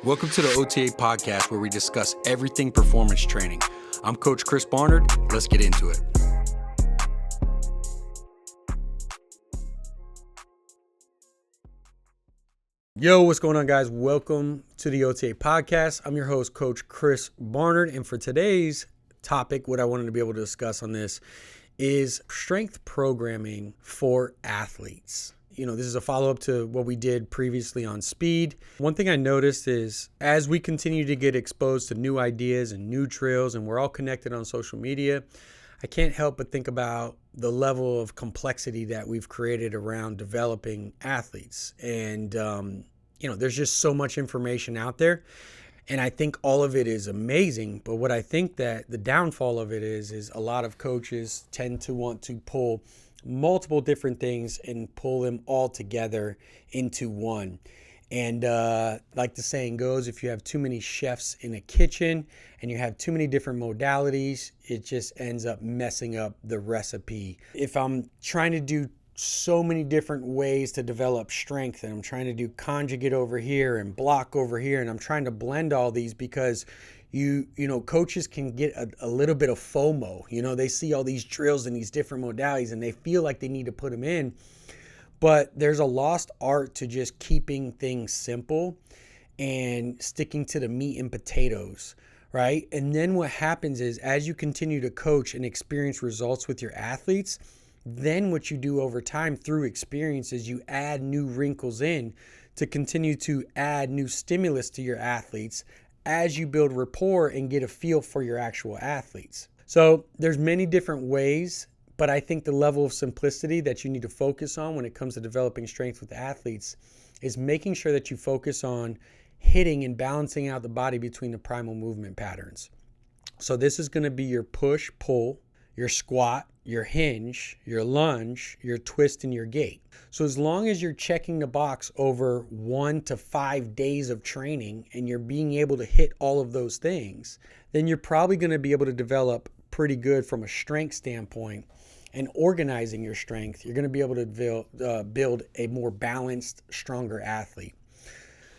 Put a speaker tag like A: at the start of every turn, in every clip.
A: Welcome to the OTA podcast where we discuss everything performance training. I'm Coach Chris Barnard. Let's get into it. Yo, what's going on, guys? Welcome to the OTA podcast. I'm your host, Coach Chris Barnard. And for today's topic, what I wanted to be able to discuss on this is strength programming for athletes. This is a follow-up to what we did previously on speed. One thing I noticed is as we continue to get exposed to new ideas and new trails, and we're all connected on social media, I can't help but think about the level of complexity that we've created around developing athletes. And, there's just so much information out there. And I think all of it is amazing. But what I think that the downfall of it is a lot of coaches tend to want to pull multiple different things and pull them all together into one. And like the saying goes, if you have too many chefs in a kitchen and you have too many different modalities, it just ends up messing up the recipe. If I'm trying to do so many different ways to develop strength, and I'm trying to do conjugate over here and block over here, and I'm trying to blend all these because coaches can get a little bit of FOMO. They see all these drills and these different modalities and they feel like they need to put them in. But there's a lost art to just keeping things simple and sticking to the meat and potatoes, right? And then what happens is as you continue to coach and experience results with your athletes, then what you do over time through experience is you add new wrinkles in to continue to add new stimulus to your athletes as you build rapport and get a feel for your actual athletes. So there's many different ways, but I think the level of simplicity that you need to focus on when it comes to developing strength with athletes is making sure that you focus on hitting and balancing out the body between the primal movement patterns. So this is going to be your push, pull, your squat, your hinge, your lunge, your twist, and your gait. So as long as you're checking the box over 1 to 5 days of training and you're being able to hit all of those things, then you're probably going to be able to develop pretty good from a strength standpoint. And organizing your strength, you're going to be able to build a more balanced, stronger athlete.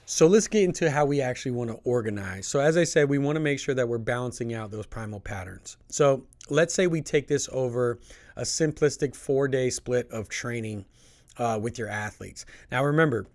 A: So let's get into how we actually want to organize. So as I said, we want to make sure that we're balancing out those primal patterns. So let's say we take this over a simplistic 4-day split of training with your athletes. Now remember,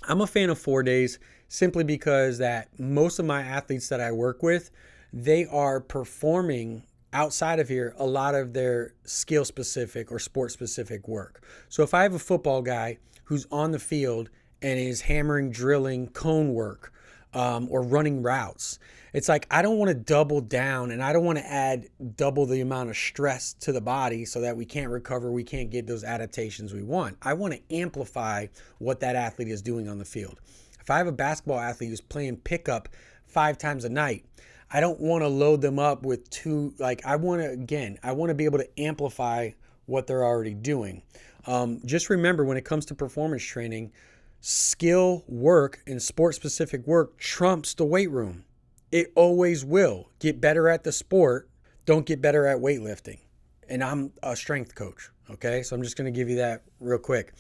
A: I'm a fan of 4 days simply because that most of my athletes that I work with, they are performing outside of here a lot of their skill specific or sport specific work. So if I have a football guy who's on the field and is hammering, drilling, cone work, or running routes, it's like I don't want to double down and I don't want to add double the amount of stress to the body so that we can't recover, we can't get those adaptations we want. I want to amplify what that athlete is doing on the field. If I have a basketball athlete who's playing pickup 5 times a night, I don't want to load them up with I want to be able to amplify what they're already doing. Just remember, when it comes to performance training, skill work and sport-specific work trumps the weight room. It always will. Get better at the sport, don't get better at weightlifting. And I'm a strength coach, okay? So I'm just going to give you that real quick.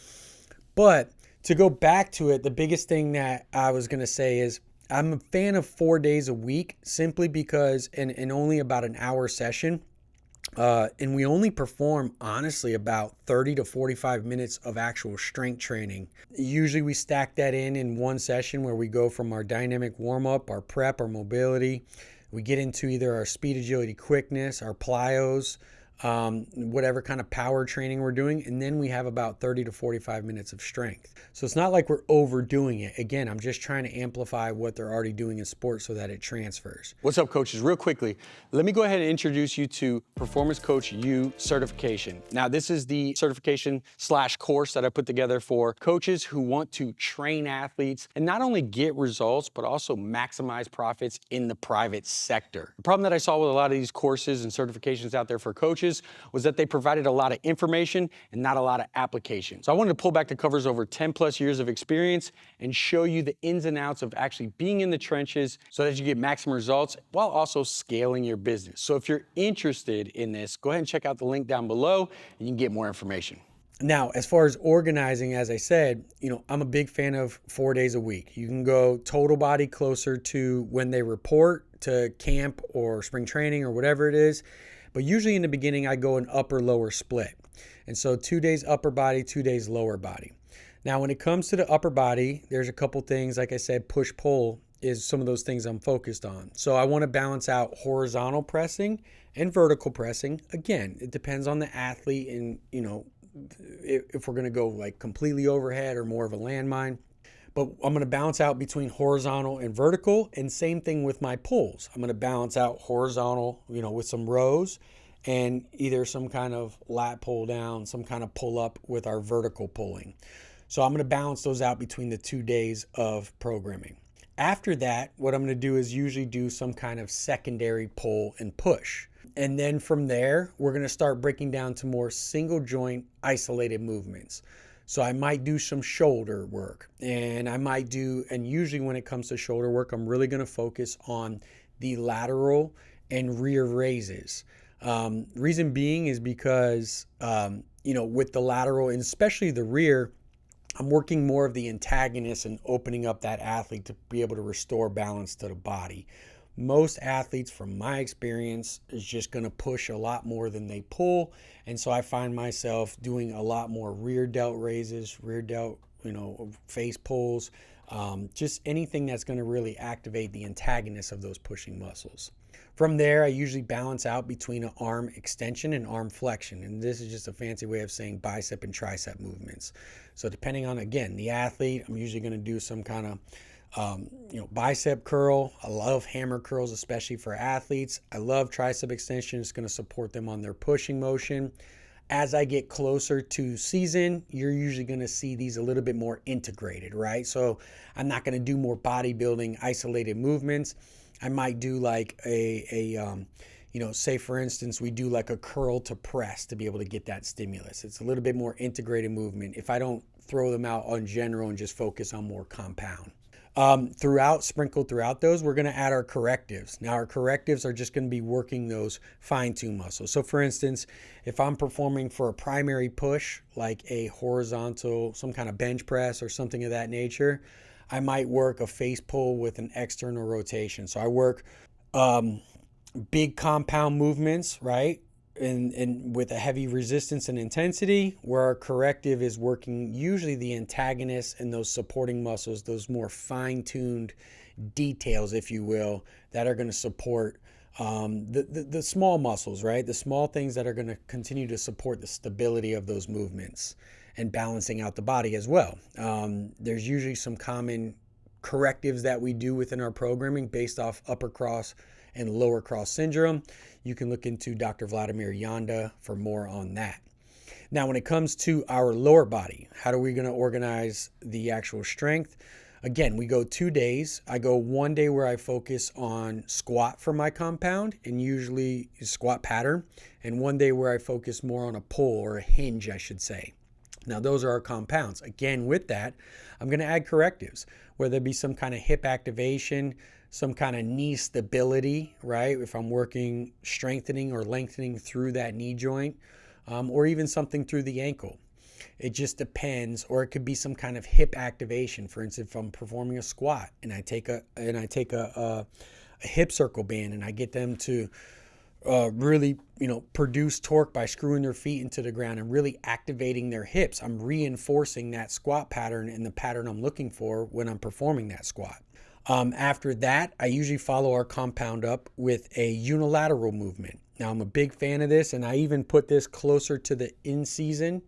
A: But to go back to it, the biggest thing that I was going to say is I'm a fan of 4 days a week simply because, and only about an hour session, and we only perform, honestly, about 30 to 45 minutes of actual strength training. Usually we stack that in one session where we go from our dynamic warm-up, our prep, our mobility. We get into either our speed, agility, quickness, our plyos, whatever kind of power training we're doing, and then we have about 30 to 45 minutes of strength. So it's not like we're overdoing it. Again, I'm just trying to amplify what they're already doing in sports so that it transfers. What's up, coaches? Real quickly, let me go ahead and introduce you to Performance Coach U certification. Now, this is the certification/course that I put together for coaches who want to train athletes and not only get results, but also maximize profits in the private sector. The problem that I saw with a lot of these courses and certifications out there for coaches was that they provided a lot of information and not a lot of application. So I wanted to pull back the covers over 10 plus years of experience and show you the ins and outs of actually being in the trenches so that you get maximum results while also scaling your business. So if you're interested in this, go ahead and check out the link down below and you can get more information. Now, as far as organizing, as I said, I'm a big fan of 4 days a week. You can go total body closer to when they report to camp or spring training or whatever it is. But usually in the beginning, I go an upper lower split. And so 2 days upper body, 2 days lower body. Now, when it comes to the upper body, there's a couple things, like I said, push pull is some of those things I'm focused on. So I want to balance out horizontal pressing and vertical pressing. Again, it depends on the athlete and, if we're going to go like completely overhead or more of a landmine. But I'm going to balance out between horizontal and vertical, and same thing with my pulls. I'm going to balance out horizontal, with some rows and either some kind of lat pull down, some kind of pull up with our vertical pulling. So I'm going to balance those out between the 2 days of programming. After that, what I'm going to do is usually do some kind of secondary pull and push. And then from there, we're going to start breaking down to more single joint isolated movements. So I might do some shoulder work, and usually when it comes to shoulder work, I'm really going to focus on the lateral and rear raises. Reason being is because, with the lateral and especially the rear, I'm working more of the antagonist and opening up that athlete to be able to restore balance to the body. Most athletes, from my experience, is just going to push a lot more than they pull. And so I find myself doing a lot more rear delt raises, rear delt, face pulls, just anything that's going to really activate the antagonist of those pushing muscles. From there, I usually balance out between an arm extension and arm flexion. And this is just a fancy way of saying bicep and tricep movements. So depending on, again, the athlete, I'm usually going to do some kind of bicep curl. I love hammer curls, especially for athletes. I love tricep extension. It's going to support them on their pushing motion. As I get closer to season, you're usually going to see these a little bit more integrated, right? So I'm not going to do more bodybuilding isolated movements. I might do like say for instance, we do like a curl to press to be able to get that stimulus. It's a little bit more integrated movement if I don't throw them out on general and just focus on more compound. Sprinkled throughout those, we're going to add our correctives. Now, our correctives are just going to be working those fine-tuned muscles. So, for instance, if I'm performing for a primary push, like a horizontal, some kind of bench press or something of that nature, I might work a face pull with an external rotation. So I work big compound movements, right? And with a heavy resistance and intensity, where our corrective is working usually the antagonist and those supporting muscles, those more fine-tuned details, if you will, that are going to support the small muscles, right? The small things that are going to continue to support the stability of those movements and balancing out the body as well. There's usually some common correctives that we do within our programming based off upper cross and lower cross syndrome. You can look into Dr. Vladimir Yanda for more on that. Now, when it comes to our lower body, how are we going to organize the actual strength? Again, we go 2 days. I go 1 day where I focus on squat for my compound and usually squat pattern, and 1 day where I focus more on a pull or a hinge, I should say. Now, those are our compounds. Again, with that, I'm going to add correctives, whether it be some kind of hip activation, some kind of knee stability, right? If I'm working strengthening or lengthening through that knee joint, or even something through the ankle. It just depends, or it could be some kind of hip activation. For instance, if I'm performing a squat and I take a hip circle band and I get them to really, produce torque by screwing their feet into the ground and really activating their hips, I'm reinforcing that squat pattern and the pattern I'm looking for when I'm performing that squat. After that, I usually follow our compound up with a unilateral movement. Now, I'm a big fan of this, and I even put this closer to the in-season,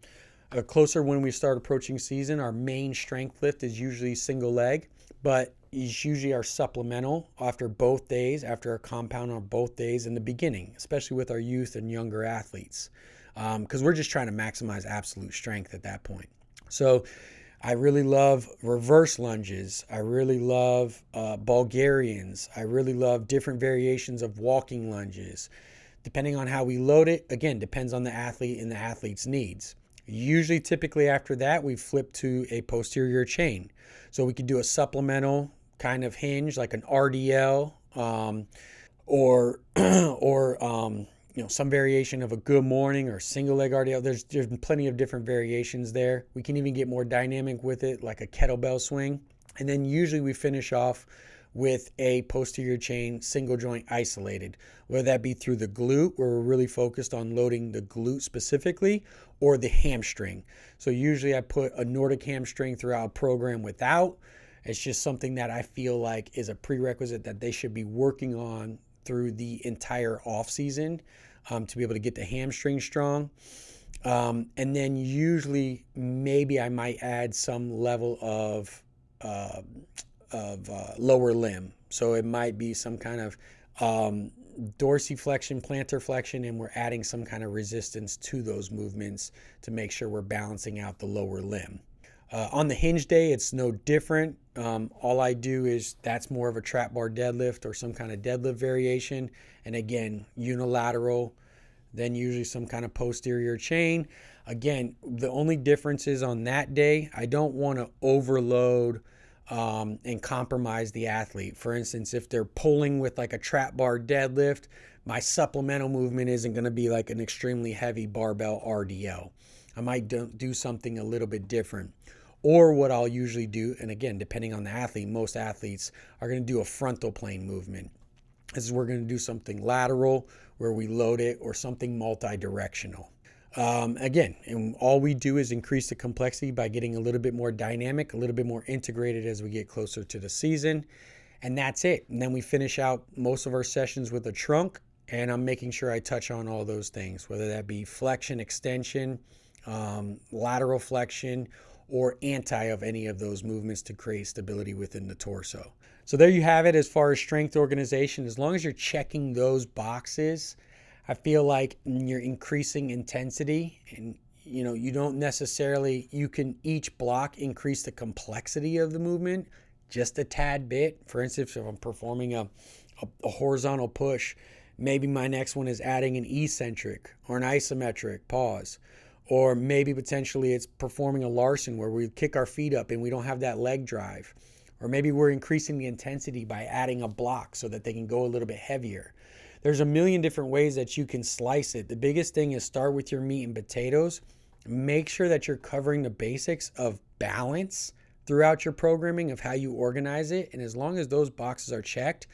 A: closer when we start approaching season. Our main strength lift is usually single leg, but it's usually our supplemental after both days, after our compound on both days in the beginning, especially with our youth and younger athletes, because we're just trying to maximize absolute strength at that point. So I really love reverse lunges. I really love Bulgarians. I really love different variations of walking lunges. Depending on how we load it, again, depends on the athlete and the athlete's needs. Usually, typically after that, we flip to a posterior chain. So we could do a supplemental kind of hinge, like an RDL, or some variation of a good morning or single leg RDL. There's plenty of different variations there. We can even get more dynamic with it, like a kettlebell swing. And then usually we finish off with a posterior chain single joint isolated, whether that be through the glute, where we're really focused on loading the glute specifically, or the hamstring. So usually I put a Nordic hamstring throughout a program without. It's just something that I feel like is a prerequisite that they should be working on through the entire off season to be able to get the hamstring strong. And then usually maybe I might add some level of lower limb. So it might be some kind of dorsiflexion, plantar flexion, and we're adding some kind of resistance to those movements to make sure we're balancing out the lower limb. On the hinge day, it's no different. All I do is that's more of a trap bar deadlift or some kind of deadlift variation. And again, unilateral, then usually some kind of posterior chain. Again, the only difference is on that day, I don't want to overload and compromise the athlete. For instance, if they're pulling with like a trap bar deadlift, my supplemental movement isn't going to be like an extremely heavy barbell RDL. I might do something a little bit different. Or what I'll usually do, and again, depending on the athlete, most athletes are going to do a frontal plane movement. This is we're going to do something lateral where we load it, or something multi-directional. Again, and all we do is increase the complexity by getting a little bit more dynamic, a little bit more integrated as we get closer to the season. And that's it. And then we finish out most of our sessions with a trunk, and I'm making sure I touch on all those things, whether that be flexion, extension, lateral flexion, or anti of any of those movements to create stability within the torso. So there you have it as far as strength organization. As long as you're checking those boxes, I feel like you're increasing intensity, and you don't necessarily, you can each block increase the complexity of the movement just a tad bit. For instance, if I'm performing a horizontal push, maybe my next one is adding an eccentric or an isometric pause. Or maybe potentially it's performing a Larson where we kick our feet up and we don't have that leg drive. Or maybe we're increasing the intensity by adding a block so that they can go a little bit heavier. There's a million different ways that you can slice it. The biggest thing is start with your meat and potatoes. Make sure that you're covering the basics of balance throughout your programming of how you organize it. And as long as those boxes are checked,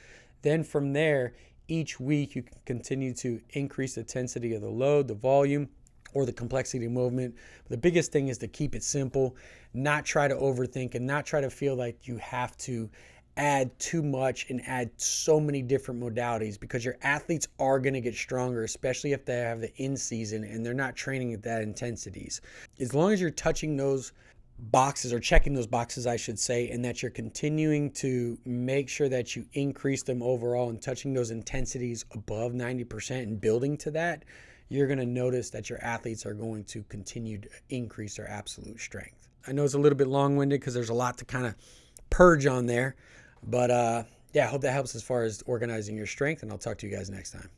A: then from there, each week you can continue to increase the intensity of the load, the volume, or the complexity of movement. But the biggest thing is to keep it simple, not try to overthink, and not try to feel like you have to add too much and add so many different modalities, because your athletes are going to get stronger, especially if they have the in season and they're not training at that intensities. As long as you're touching those boxes, or checking those boxes, I should say, and that you're continuing to make sure that you increase them overall and touching those intensities above 90% and building to that, you're going to notice that your athletes are going to continue to increase their absolute strength. I know it's a little bit long-winded because there's a lot to kind of purge on there, but I hope that helps as far as organizing your strength, and I'll talk to you guys next time.